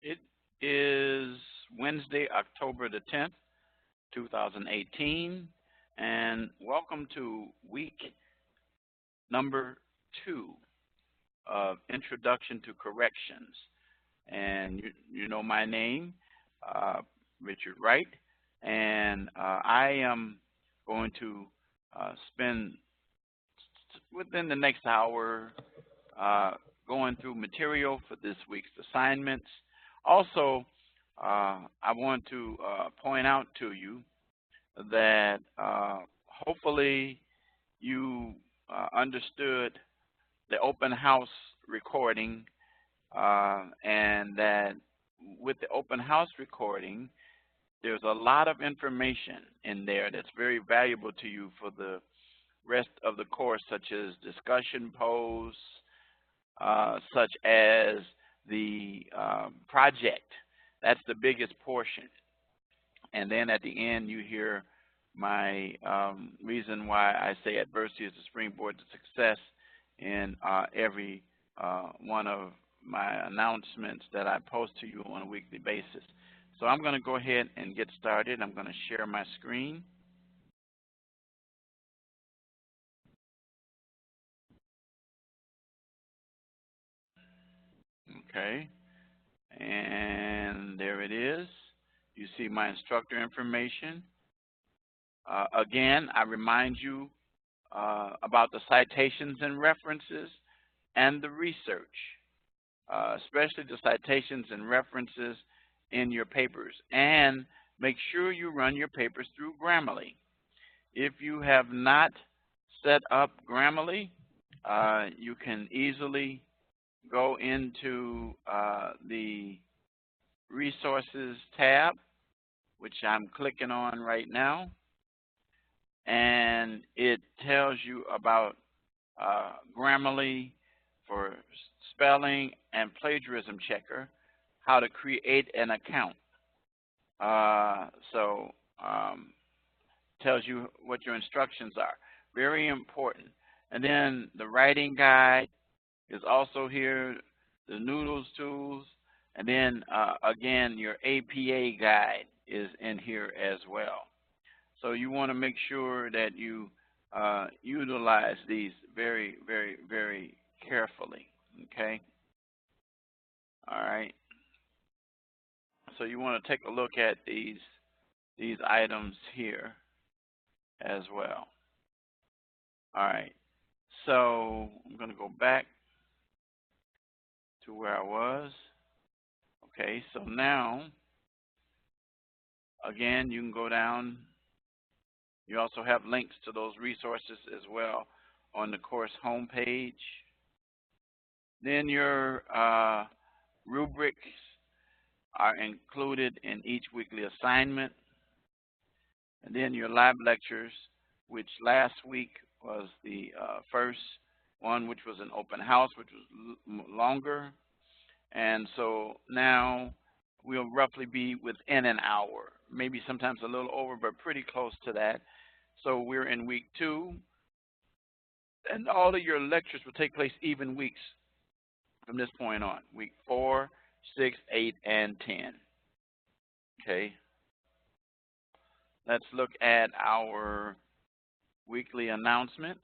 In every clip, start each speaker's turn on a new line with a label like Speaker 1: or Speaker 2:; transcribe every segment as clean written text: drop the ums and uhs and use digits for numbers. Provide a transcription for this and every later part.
Speaker 1: It is Wednesday, October the 10th, 2018, and welcome to week number 2 of Introduction to Corrections. And you know my name, Richard Wright, and I am going to spend within the next hour going through material for this week's assignments. Also, I want to point out to you that hopefully you understood the open house recording, and that with the open house recording, there's a lot of information in there that's very valuable to you for the rest of the course, such as discussion posts, such as the project. That's the biggest portion. And then at the end, you hear my reason why I say adversity is the springboard to success in every one of my announcements that I post to you on a weekly basis. So I'm going to go ahead and get started. I'm going to share my screen. Okay, and there it is. You see my instructor information. Again, I remind you about the citations and references and the research, especially the citations and references in your papers. And make sure you run your papers through Grammarly. If you have not set up Grammarly, you can easily go into the resources tab, which I'm clicking on right now, and it tells you about Grammarly for spelling and plagiarism checker, how to create an account. Tells you what your instructions are. Very important. And then the writing guide is also here, the noodles tools, and then again, your APA guide is in here as well. So you want to make sure that you utilize these very, very, very carefully, okay? All right. So you want to take a look at these items here as well. All right. So I'm going to go back to where I was. Okay, so now, again, you can go down. You also have links to those resources as well on the course homepage. Then your rubrics are included in each weekly assignment. And then your live lectures, which last week was the first one, which was an open house, which was longer. And so now we'll roughly be within an hour, maybe sometimes a little over, but pretty close to that. So we're in week 2, and all of your lectures will take place even weeks from this point on, week 4, 6, 8, and 10. Okay. Let's look at our weekly announcement.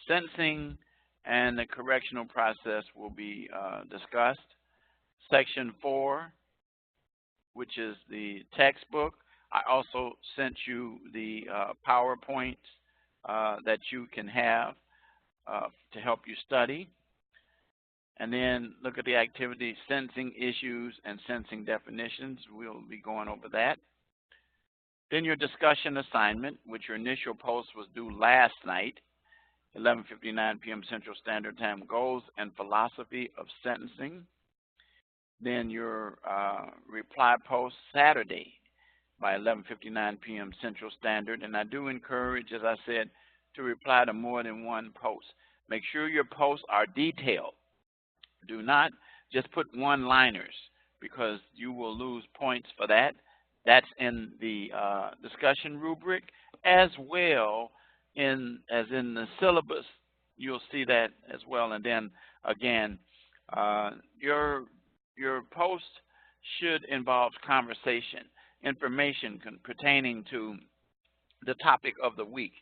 Speaker 1: Sentencing and the correctional process will be discussed. Section 4, which is the textbook. I also sent you the PowerPoint that you can have to help you study. And then look at the activity, sentencing issues and sentencing definitions. We'll be going over that. Then your discussion assignment, which your initial post was due last night, 11:59 p.m. Central Standard Time, goals and philosophy of sentencing. Then your reply post Saturday by 11:59 p.m. Central Standard. And I do encourage, as I said, to reply to more than one post. Make sure your posts are detailed. Do not just put one-liners, because you will lose points for that. That's in the discussion rubric, as well as in the syllabus. You'll see that as well. And then again, your your post should involve conversation, information pertaining to the topic of the week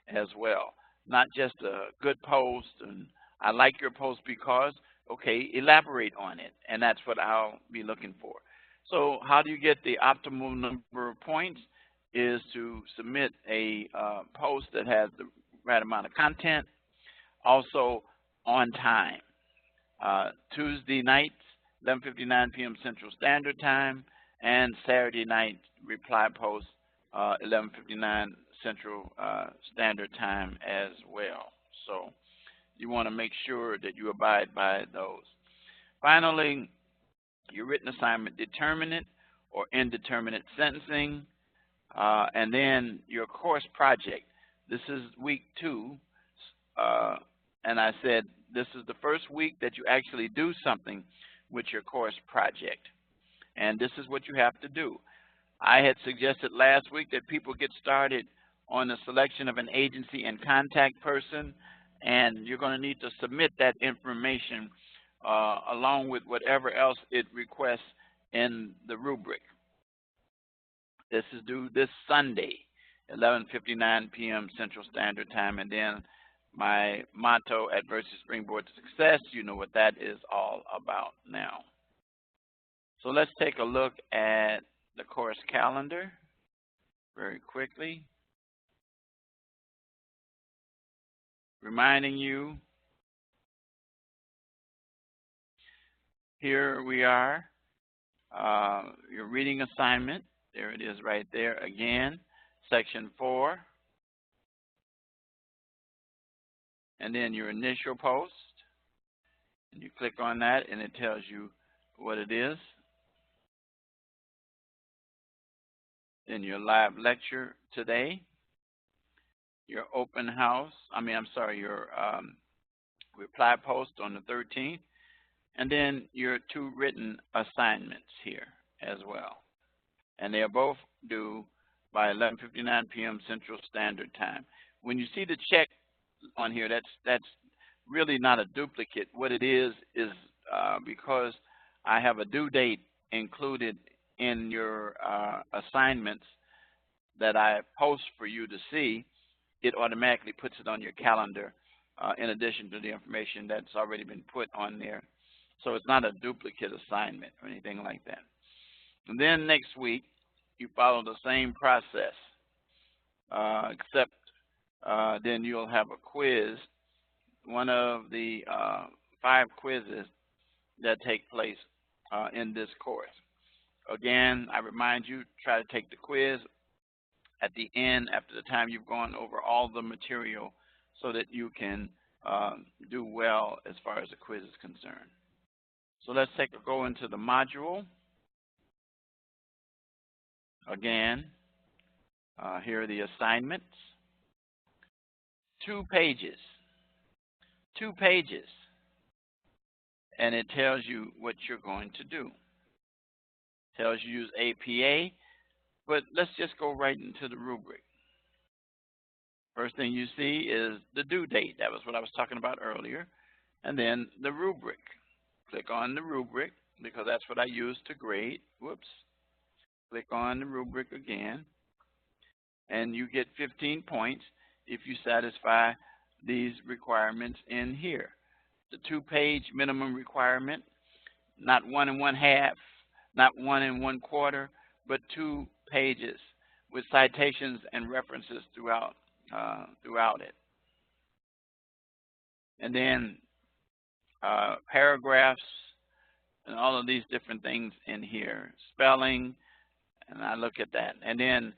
Speaker 1: as well, not just a good post and I like your post because, okay, elaborate on it, and that's what I'll be looking for. So how do you get the optimal number of points? Is to submit a post that has the right amount of content, also on time. Tuesday nights, 11:59 p.m. Central Standard Time, and Saturday night reply post, 11:59 Central Standard Time as well. So you want to make sure that you abide by those. Finally, your written assignment, determinate or indeterminate sentencing, and then your course project. This is week 2, and I said this is the first week that you actually do something with your course project, and this is what you have to do. I had suggested last week that people get started on the selection of an agency and contact person, and you're going to need to submit that information along with whatever else it requests in the rubric. This is due this Sunday, 11:59 p.m. Central Standard Time, and then my motto, Adversity Springboard to Success, you know what that is all about now. So let's take a look at the course calendar very quickly. Reminding you, here we are, your reading assignment. There it is right there again, section 4. And then your initial post. And you click on that and it tells you what it is. Then your live lecture today. Your open house, your reply post on the 13th. And then your 2 written assignments here as well. And they are both due by 11:59 p.m. Central Standard Time. When you see the check on here, that's really not a duplicate. What it is because I have a due date included in your assignments that I post for you to see, it automatically puts it on your calendar in addition to the information that's already been put on there. So it's not a duplicate assignment or anything like that. And then next week, you follow the same process, except then you'll have a quiz, one of the 5 quizzes that take place in this course. Again, I remind you, try to take the quiz at the end after the time you've gone over all the material so that you can do well as far as the quiz is concerned. So let's go into the module. Again, here are the assignments. 2 pages. 2 pages. And it tells you what you're going to do. It tells you use APA, but let's just go right into the rubric. First thing you see is the due date. That was what I was talking about earlier. And then the rubric. Click on the rubric because that's what I use to grade. Whoops. Click on the rubric again, and you get 15 points if you satisfy these requirements in here. The 2-page minimum requirement, not 1 1/2, not 1 1/4, but 2 pages with citations and references throughout it. And then paragraphs and all of these different things in here, spelling. And I look at that. And then,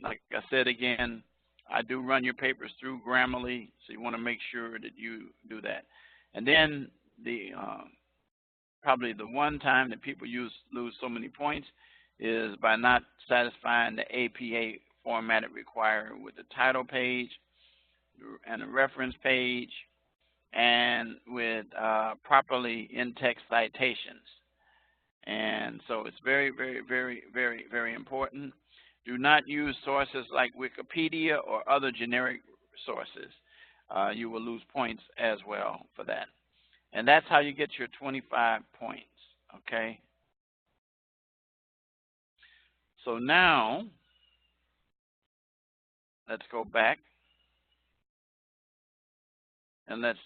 Speaker 1: like I said again, I do run your papers through Grammarly, so you want to make sure that you do that. And then the probably the one time that people lose so many points is by not satisfying the APA format it required with the title page and a reference page and with properly in-text citations. And so it's very, very, very, very, very important. Do not use sources like Wikipedia or other generic sources. You will lose points as well for that. And that's how you get your 25 points. Okay. So now let's go back and let's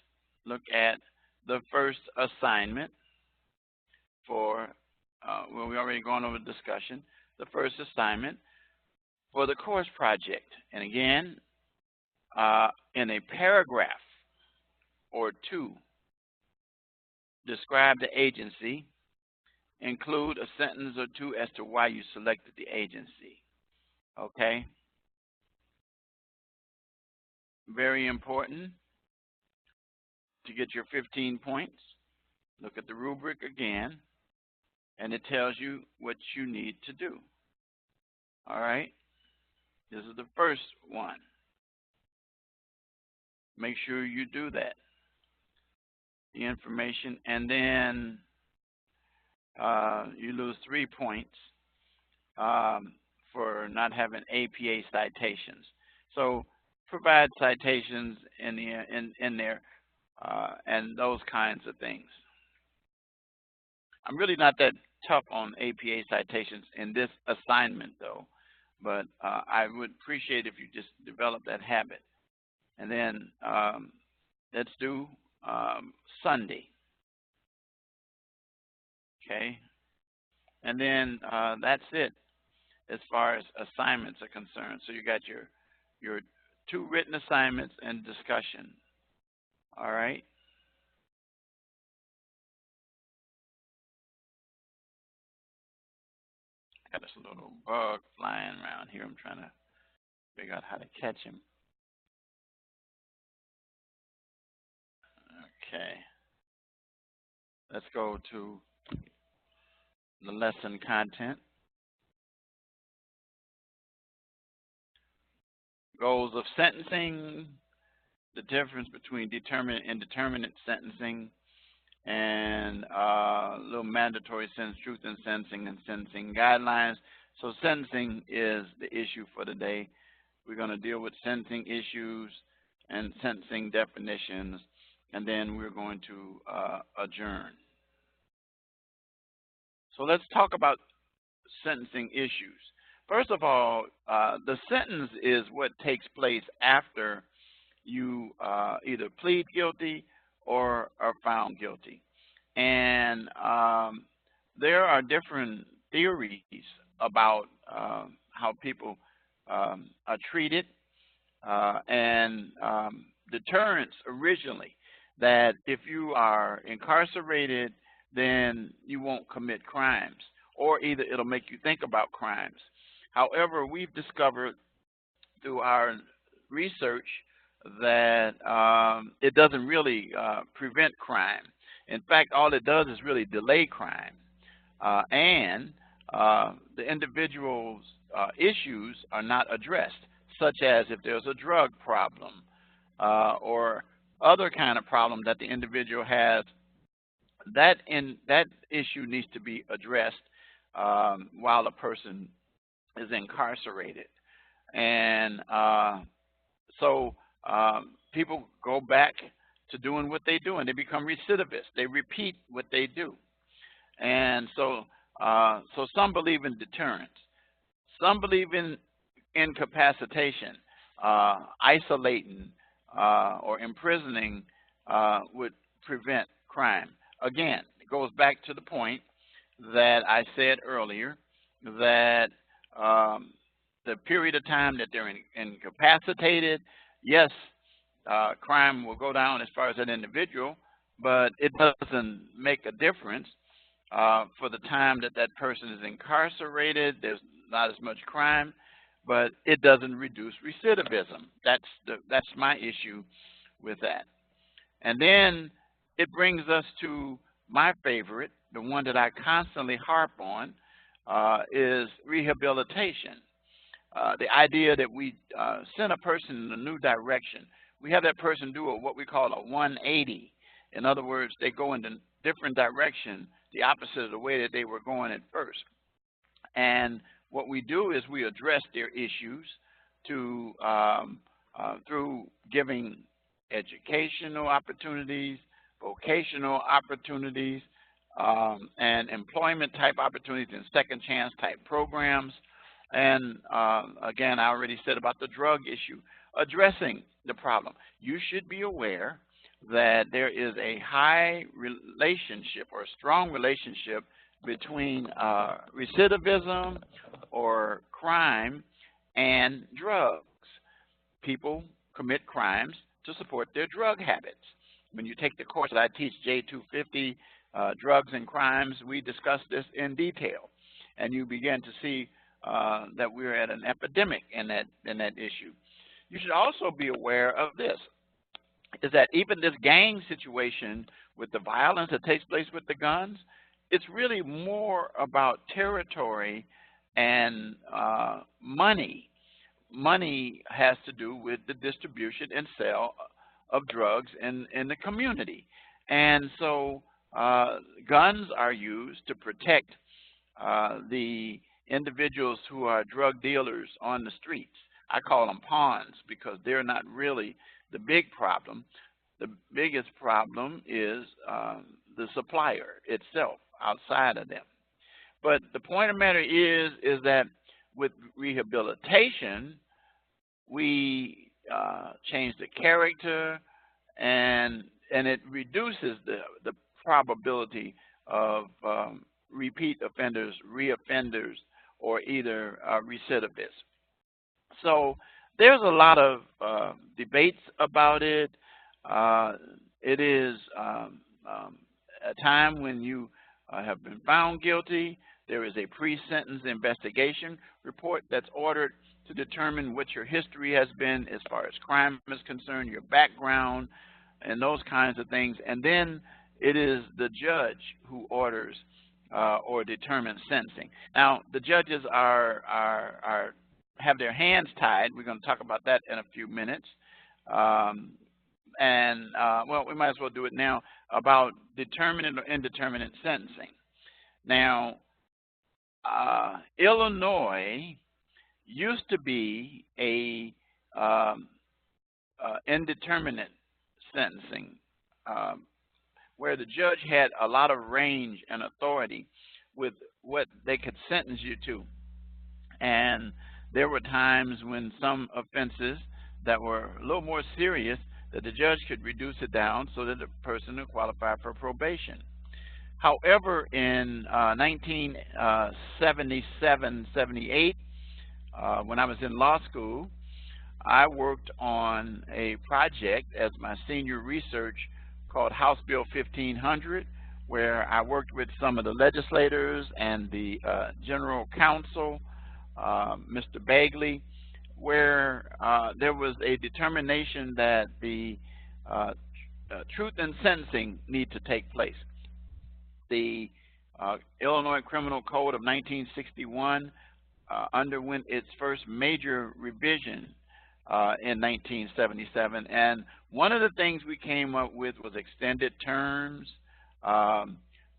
Speaker 1: look at the first assignment for, well, we already gone over the discussion, the first assignment for the course project. And again, in a paragraph or two, describe the agency, include a sentence or two as to why you selected the agency. Okay? Very important to get your 15 points. Look at the rubric again, and it tells you what you need to do. All right? This is the first one. Make sure you do that. The information, and then you lose 3 points for not having APA citations. So provide citations in there and those kinds of things. I'm really not that tough on APA citations in this assignment, though, but I would appreciate if you just develop that habit. And then let's do Sunday. Okay, and then that's it as far as assignments are concerned. So you got your 2 written assignments and discussion. All right. Got this little bug flying around here. I'm trying to figure out how to catch him. Okay. Let's go to the lesson content. Goals of sentencing, the difference between determinate and indeterminate sentencing, and little mandatory sentence, truth in sentencing, and sentencing guidelines. So sentencing is the issue for today. We're going to deal with sentencing issues and sentencing definitions, and then we're going to adjourn. So let's talk about sentencing issues. First of all, the sentence is what takes place after you either plead guilty or are found guilty. And there are different theories about how people are treated, and deterrence originally, that if you are incarcerated, then you won't commit crimes, or either it'll make you think about crimes. However, we've discovered through our research that it doesn't really prevent crime. In fact, all it does is really delay crime. And the individual's issues are not addressed, such as if there's a drug problem or other kind of problem that the individual has. That issue needs to be addressed while a person is incarcerated. And so people go back to doing what they do, and they become recidivists. They repeat what they do. And so some believe in deterrence. Some believe in incapacitation, isolating or imprisoning would prevent crime. Again, it goes back to the point that I said earlier, that the period of time that they're incapacitated, yes, crime will go down as far as that individual, but it doesn't make a difference for the time that that person is incarcerated. There's not as much crime, but it doesn't reduce recidivism. That's my issue with that. And then it brings us to my favorite, the one that I constantly harp on, is rehabilitation. The idea that we send a person in a new direction. We have that person do what we call a 180. In other words, they go in a different direction, the opposite of the way that they were going at first. And what we do is we address their issues through giving educational opportunities, vocational opportunities, and employment type opportunities and second chance type programs. And again, I already said about the drug issue, addressing the problem. You should be aware that there is a high relationship or a strong relationship between recidivism or crime and drugs. People commit crimes to support their drug habits. When you take the course that I teach, J115, Drugs and Crimes, we discuss this in detail. And you begin to see that we're at an epidemic in that issue. You should also be aware of this, is that even this gang situation with the violence that takes place with the guns, it's really more about territory and money. Money has to do with the distribution and sale of drugs in the community. And so guns are used to protect the individuals who are drug dealers on the streets. I call them pawns because they're not really the big problem. The biggest problem is the supplier itself outside of them. But the point of the matter is that with rehabilitation, we change the character, and it reduces the probability of repeat offenders, reoffenders, or either recidivists. So there's a lot of debates about it. It is a time when you have been found guilty. There is a pre-sentence investigation report that's ordered to determine what your history has been as far as crime is concerned, your background, and those kinds of things. And then it is the judge who orders or determines sentencing. Now, the judges have their hands tied. We're going to talk about that in a few minutes. Well, we might as well do it now about determinate or indeterminate sentencing. Now, Illinois used to be a indeterminate sentencing where the judge had a lot of range and authority with what they could sentence you to. And there were times when some offenses that were a little more serious that the judge could reduce it down so that the person would qualify for probation. However, in 1977-78, when I was in law school, I worked on a project as my senior research called House Bill 1500, where I worked with some of the legislators and the General Counsel, Mr. Bagley, where there was a determination that the truth in sentencing need to take place. The Illinois Criminal Code of 1961 underwent its first major revision in 1977, and one of the things we came up with was extended terms,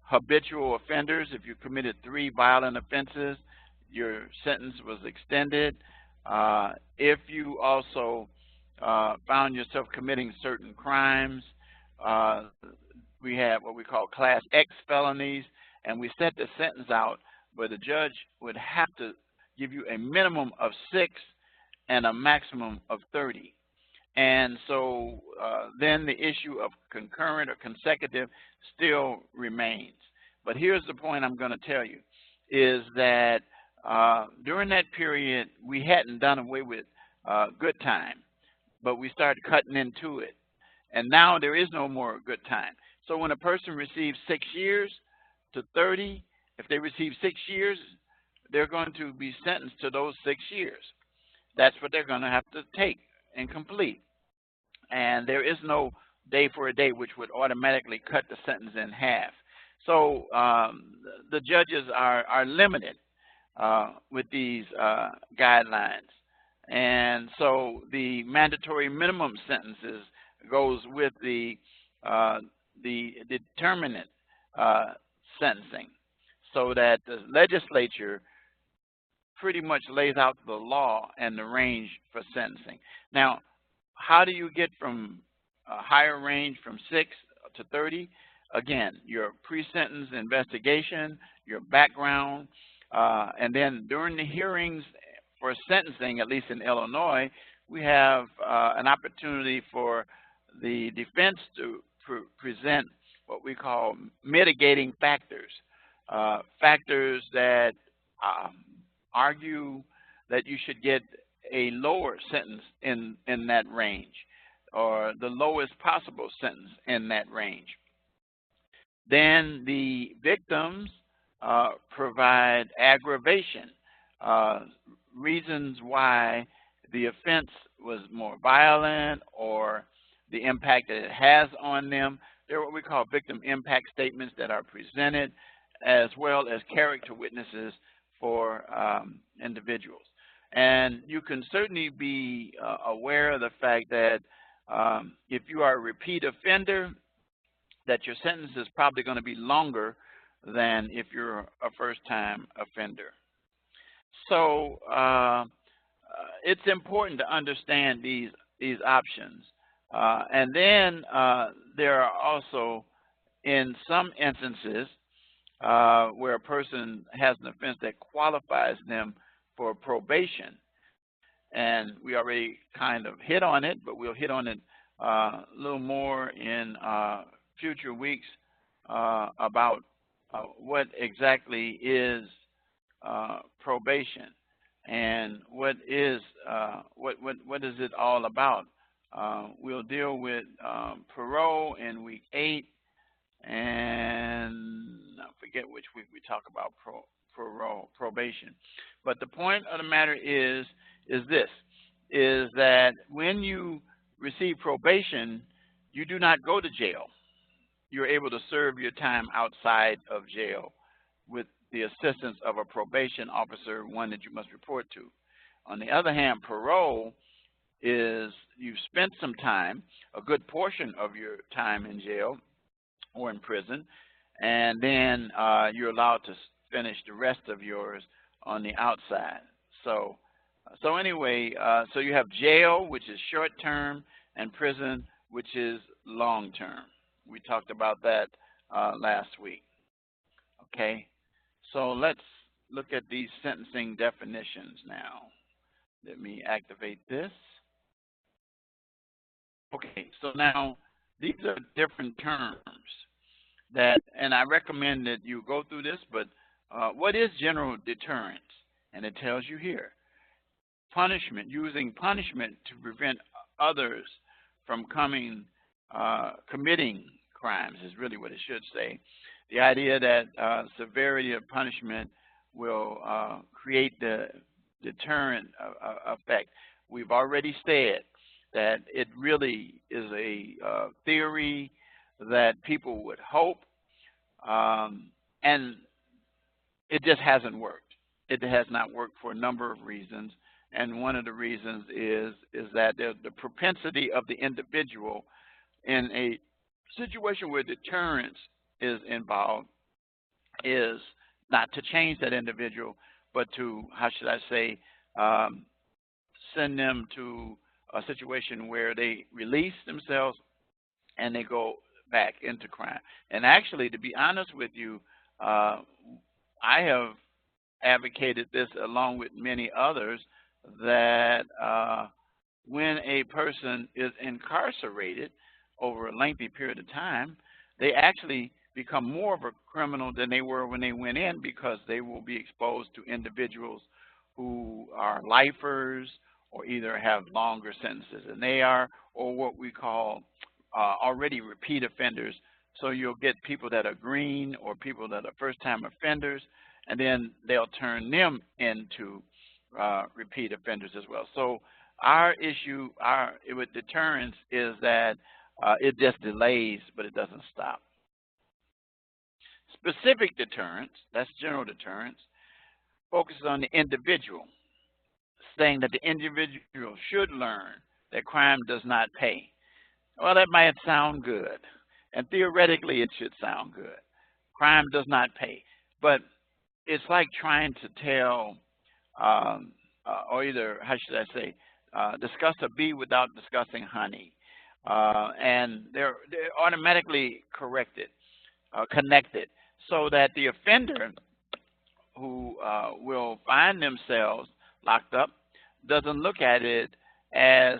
Speaker 1: habitual offenders. If you committed 3 violent offenses, your sentence was extended. If you also found yourself committing certain crimes, we have what we call Class X felonies, and we set the sentence out where the judge would have to give you a minimum of 6 and a maximum of 30. And so then the issue of concurrent or consecutive still remains. But here's the point I'm going to tell you, is that during that period, we hadn't done away with good time, but we started cutting into it. And now there is no more good time. So when a person receives 6 years to 30, if they receive 6 years, they're going to be sentenced to those 6 years. That's what they're going to have to take and complete. And there is no day for a day which would automatically cut the sentence in half. So the judges are limited with these guidelines. And so the mandatory minimum sentences goes with the determinate sentencing, so that the legislature pretty much lays out the law and the range for sentencing. Now, how do you get from a higher range from 6 to 30? again, your pre-sentence investigation, your background, and then during the hearings for sentencing, at least in Illinois, we have an opportunity for the defense to present what we call mitigating factors, factors that argue that you should get a lower sentence in that range, or the lowest possible sentence in that range. Then the victims provide aggravation, reasons why the offense was more violent or the impact that it has on them. They're what we call victim impact statements that are presented, as well as character witnesses for individuals. And you can certainly be aware of the fact that if you are a repeat offender, that your sentence is probably going to be longer than if you're a first-time offender. So it's important to understand these options. And then there are also, in some instances, where a person has an offense that qualifies them for probation. And we already kind of hit on it, but we'll hit on it a little more in future weeks about what exactly is probation and what is it all about. We'll deal with parole in week 8, and I forget which week we talk about probation. But the point of the matter is that when you receive probation, you do not go to jail. You're able to serve your time outside of jail with the assistance of a probation officer, one that you must report to. On the other hand, parole is you've spent some time, a good portion of your time in jail or in prison, and then you're allowed to finish the rest of yours on the outside. So anyway, so you have jail, which is short term, and prison, which is long term. We talked about that last week. Okay, so let's look at these sentencing definitions now. Let me activate this. Okay, so now these are different terms that, and I recommend that you go through this, but what is general deterrence? And it tells you here, punishment, using punishment to prevent others from committing crimes is really what it should say. The idea that severity of punishment will create the deterrent effect. We've already said that it really is a theory that people would hope, and it just hasn't worked. It has not worked for a number of reasons, and one of the reasons is that the propensity of the individual in a situation where deterrence is involved is not to change that individual, but to, how should I say, send them to a situation where they release themselves and they go back into crime. And actually, to be honest with you, I have advocated this along with many others, that when a person is incarcerated over a lengthy period of time, they actually become more of a criminal than they were when they went in, because they will be exposed to individuals who are lifers or either have longer sentences than they are, or what we call already repeat offenders. So you'll get people that are green or people that are first-time offenders, and then they'll turn them into repeat offenders as well. So our issue with deterrence is that it just delays, but it doesn't stop. Specific deterrence, that's general deterrence, focuses on the individual, saying that the individual should learn that crime does not pay. Well, that might sound good, and theoretically it should sound good. Crime does not pay, but it's like trying to tell, or either, how should I say, discuss a bee without discussing honey, and they're automatically corrected. connected, so that the offender who will find themselves locked up doesn't look at it as,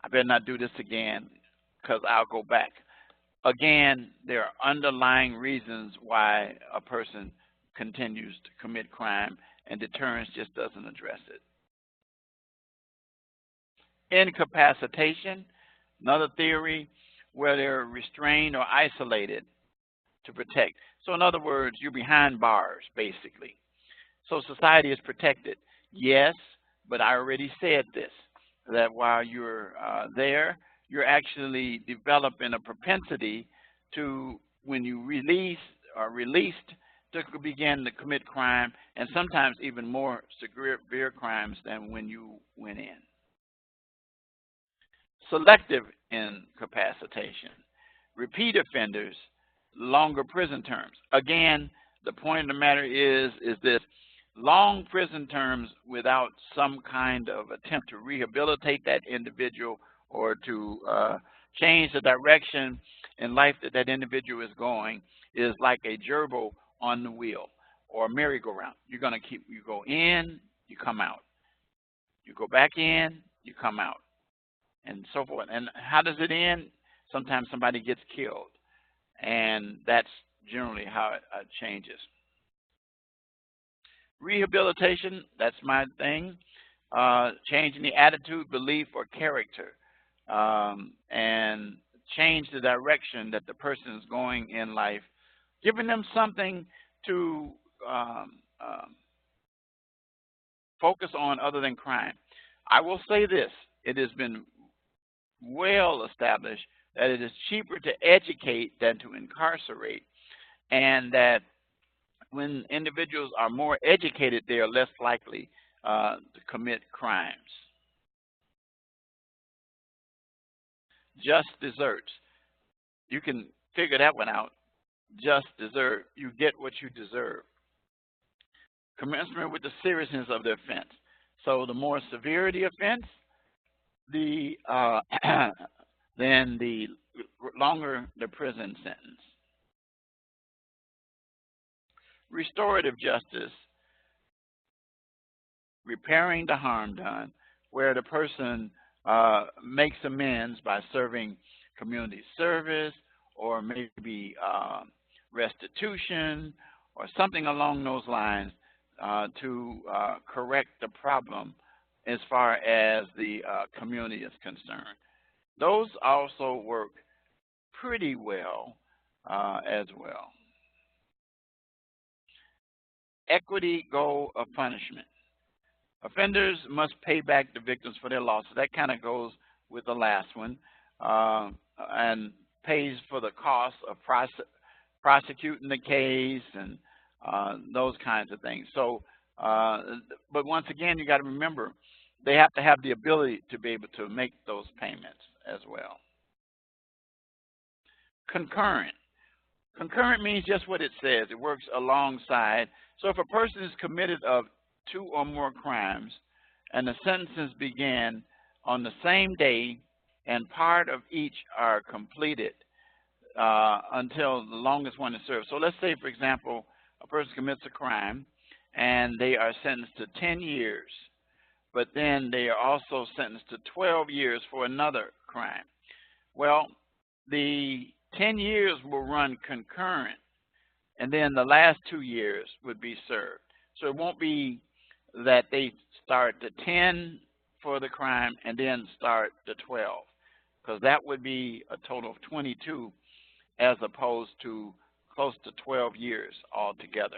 Speaker 1: I better not do this again because I'll go back. Again, there are underlying reasons why a person continues to commit crime, and deterrence just doesn't address it. Incapacitation, another theory where they're restrained or isolated to protect. So in other words, you're behind bars, basically. So society is protected. Yes, but I already said this, that while you're there, you're actually developing a propensity to, when you are released, to begin to commit crime, and sometimes even more severe crimes than when you went in. Selective incapacitation. Repeat offenders, longer prison terms. Again, the point of the matter is this: long prison terms without some kind of attempt to rehabilitate that individual or to change the direction in life that that individual is going is like a gerbil on the wheel or a merry-go-round. You're going to you go in, you come out. You go back in, you come out, and so forth. And how does it end? Sometimes somebody gets killed, and that's generally how it changes. Rehabilitation, that's my thing. Changing the attitude, belief, or character, and change the direction that the person is going in life, giving them something to focus on other than crime. I will say this: it has been well established that it is cheaper to educate than to incarcerate, and that when individuals are more educated, they are less likely to commit crimes. Just desserts. You can figure that one out. Just desert. You get what you deserve. Commensurate with the seriousness of the offense. So the more severe the offense, the then the longer the prison sentence. Restorative justice, repairing the harm done, where the person makes amends by serving community service or maybe restitution or something along those lines to correct the problem as far as the community is concerned. Those also work pretty well as well. Equity goal of punishment. Offenders must pay back the victims for their losses. That kind of goes with the last one, and pays for the cost of prosecuting the case and those kinds of things. So, but once again, you got to remember, they have to have the ability to be able to make those payments as well. Concurrent. Concurrent means just what it says. It works alongside. So if a person is committed of 2 or more crimes and the sentences begin on the same day and part of each are completed until the longest one is served. So let's say, for example, a person commits a crime and they are sentenced to 10 years, but then they are also sentenced to 12 years for another crime. Well, the 10 years will run concurrent, and then the last 2 years would be served. So it won't be that they start the 10 for the crime and then start the 12, because that would be a total of 22 as opposed to close to 12 years altogether.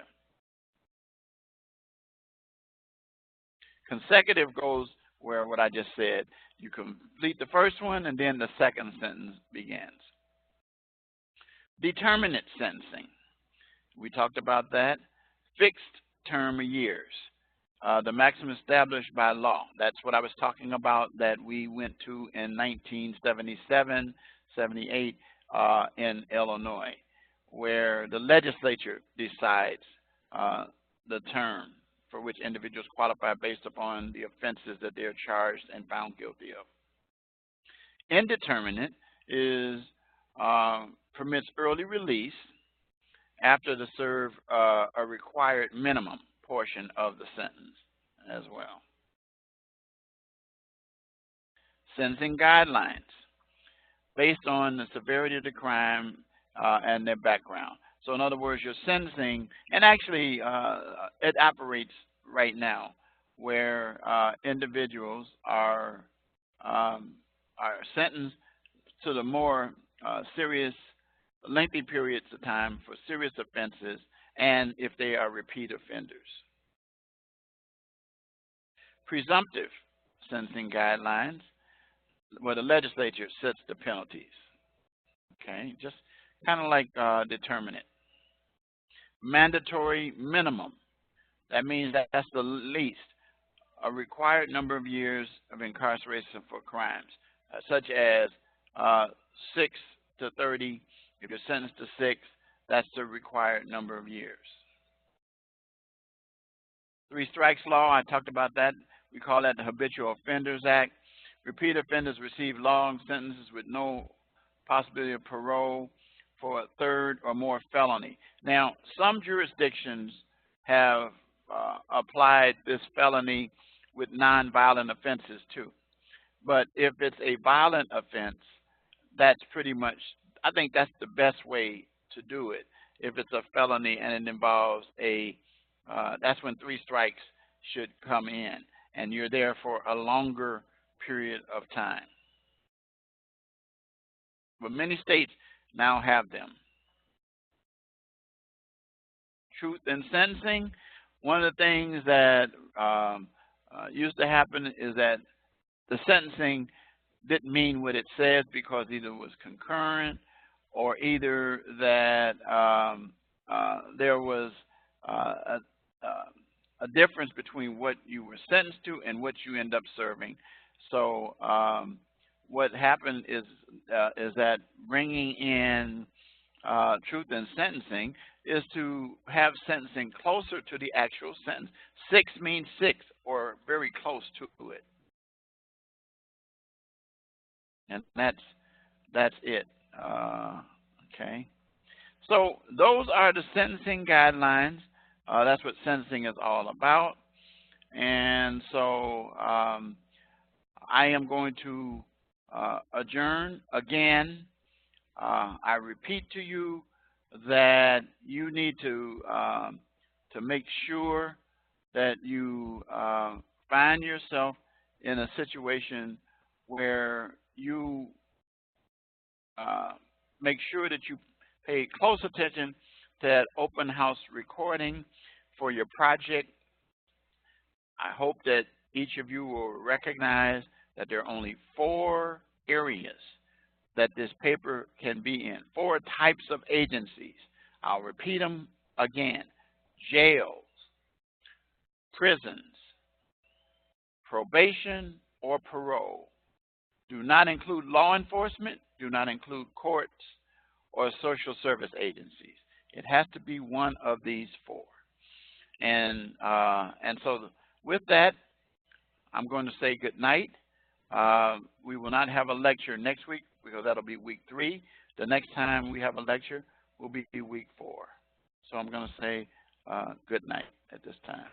Speaker 1: Consecutive goes where what I just said. You complete the first one and then the second sentence begins. Determinate sentencing. We talked about that. Fixed term of years. The maximum established by law. That's what I was talking about that we went to in 1977, 78 in Illinois, where the legislature decides the term for which individuals qualify based upon the offenses that they're charged and found guilty of. Indeterminate is permits early release after the serve a required minimum portion of the sentence as well. Sentencing guidelines based on the severity of the crime and their background. So in other words, you're sentencing, and actually it operates right now where individuals are sentenced to the more serious, lengthy periods of time for serious offenses, and if they are repeat offenders. Presumptive sentencing guidelines, where the legislature sets the penalties. Okay, just kind of like determinate. Mandatory minimum, that means that's the least, a required number of years of incarceration for crimes, such as 6 to 30. If you're sentenced to 6, that's the required number of years. 3 strikes law, I talked about that. We call that the Habitual Offenders Act. Repeat offenders receive long sentences with no possibility of parole for a third or more felony. Now, some jurisdictions have applied this felony with nonviolent offenses too. But if it's a violent offense, that's pretty much, I think that's the best way to do it. If it's a felony and it involves that's when 3 strikes should come in, and you're there for a longer period of time. But many states now have them. Truth in sentencing, one of the things that used to happen is that the sentencing didn't mean what it says because either it was concurrent or either that there was a difference between what you were sentenced to and what you end up serving. So what happened is that bringing in truth in sentencing is to have sentencing closer to the actual sentence. 6 means 6 or very close to it. And that's it. Okay. So those are the sentencing guidelines. That's what sentencing is all about. And so I am going to adjourn again. I repeat to you that you need to make sure that you find yourself in a situation where you make sure that you pay close attention to that open house recording for your project. I hope that each of you will recognize that there are only 4 areas that this paper can be in, 4 types of agencies. I'll repeat them again: jails, prisons, probation, or parole. Do not include law enforcement, do not include courts or social service agencies. It has to be one of these 4. And so with that, I'm going to say good night. We will not have a lecture next week because that'll be week 3. The next time we have a lecture will be week 4. So I'm going to say good night at this time.